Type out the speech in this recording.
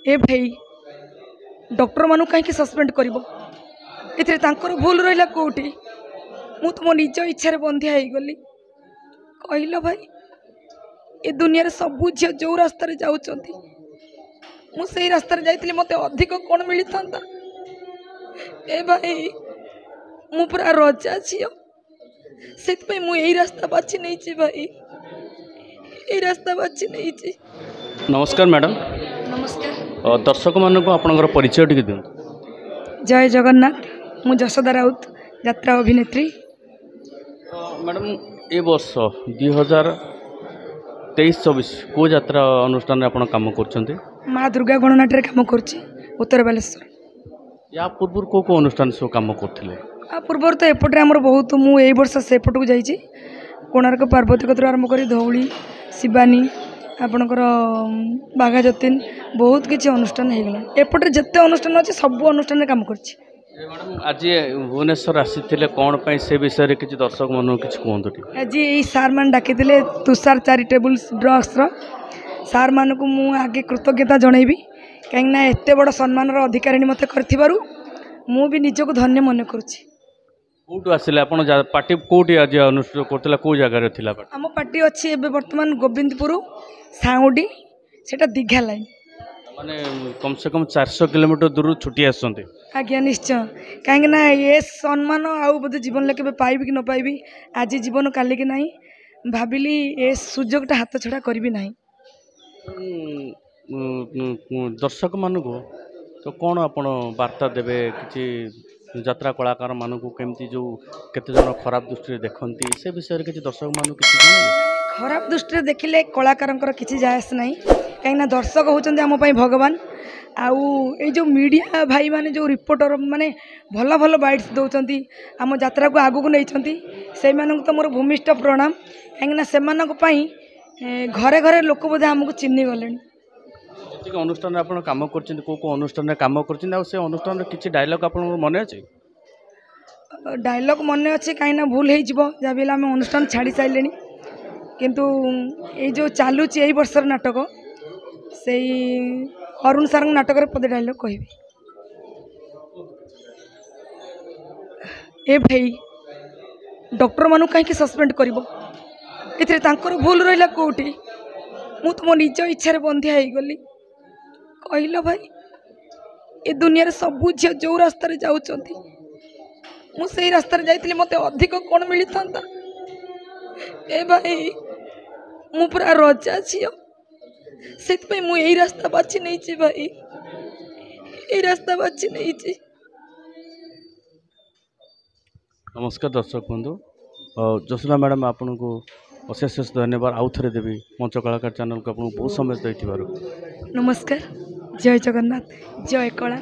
ए भाई डॉक्टर मानु कहीं सस्पेंड कर भूल रहा कौटी मु तो मो निज इच्छा बंधिया हो गली कहल भाई ए दुनिया सबू झील जो रास्तार जाऊँच मुझे रास्तार जाइली मत अधिक कौन मिली था ए भाई मु पूरा रजा झील से मुझे रास्ता बाछि नहीं भाई ये रास्ता बाछि नहीं। नमस्कार मैडम। नमस्कार। दर्शक मानक आपनकर परिचय टिके दियंतु। जय जगन्नाथ मु जशोदा राउत यात्रा अभिनेत्री। मैडम ए वर्ष 2023-24 को यात्रा अनुष्ठान आपण काम करछंती? माँ दुर्गा गणनाट्य काम करछि उत्तर बालेश्वर। या पूर्व को अनुष्ठान सब काम करथिले? आ पूर्व तो एपटे आमर बहुत मु ए वर्ष सेपट को जाइछि कोणार्क पार्वती कत्र आरंभ करी धौली शिवानी आपणकर बाघा जतीन बहुत किसी अनुष्ठान हो गला एपटे जिते अनुष्ठान अच्छे सब अनुष्ठान काम करछि। मैडम आज भुवनेश्वर आसी कौन पे से विषय रे किछि दर्शक मन किछि कहंतु? आज ये सार मान डाकी तुषार चैरिटेबल ड्रग्स सार मान को मु आगे कृतज्ञता जनइबी कहीं एत बड़ सम्मान अधिकारी मत कर मु भी निजको धन्य मन करुछि। कौटू आसिले आपण पार्टी कौटी आज अनुष्ठान करथिला को जगह रे थिला? आम पार्टी अच्छी बर्तमान गोविंदपुर साउडी सेटा दीघा लाइन माने कम से कम 400 किलोमीटर दूर छुट्टी आसते। आज्ञा निश्चय कहीं ये सम्मान आउ बोधे जीवन में केवे पाइबी कि न पाइबी आज जीवन काली कि नहीं भाविली ए सुजोगटा हाथ छड़ा करी ना। दर्शक मान को तो कौन आपण वार्ता देवे किसी यात्रा कलाकार मान को केमती जो केते जन खराब दृष्टि देखती से विषय किसी दर्शक मान किसी खराब दृष्टि देखिले कलाकार किसी जायस नहीं कहीं दर्शक होचंदी आम पई भगवान आउ ए जो मीडिया भाई माने जो रिपोर्टर माने भल भल बाइट्स दौरान आम यात्रा को आगू नहीं से तो मोर भूमिष्ठ प्रणाम कहीं से घरे घरे लोक बोधे आमको चिन्ह गले। अनुष्ठान आप कम कर अनुष्ठान कम कर अनुष्ठान किसी डायलॉग आप मन अच्छे? डायलॉग मन अच्छे कहीं भूल हो जहाँ भी आम अनुष्ठान छाड़ी सारे किंतु ये जो चलुच यही वर्षर नाटक से अरुण सार नाटक पदे डायलॉग कह ए भाई डॉक्टर मानु कहीं सस्पेंड कर भूल रहा कौटी मु तो मो निज इच्छा बंधिया हो गली कहल भाई ए दुनिया सबू झील जो रास्तार जाऊँच मुझे रास्तार जाइली मत अधिक कौन मिली था ए भाई मु पूरा रजा झील से मुझे रास्ता बाछि नहीं भाई ये रास्ता बाछि नहीं। नमस्कार दर्शक बंधु जसोदा मैडम आपन को अशेष धन्यवाद आउ थे देवी मंच कलाकार चैनल को आपको बहुत समय देथिबारु। नमस्कार। जय जगन्नाथ जय कला।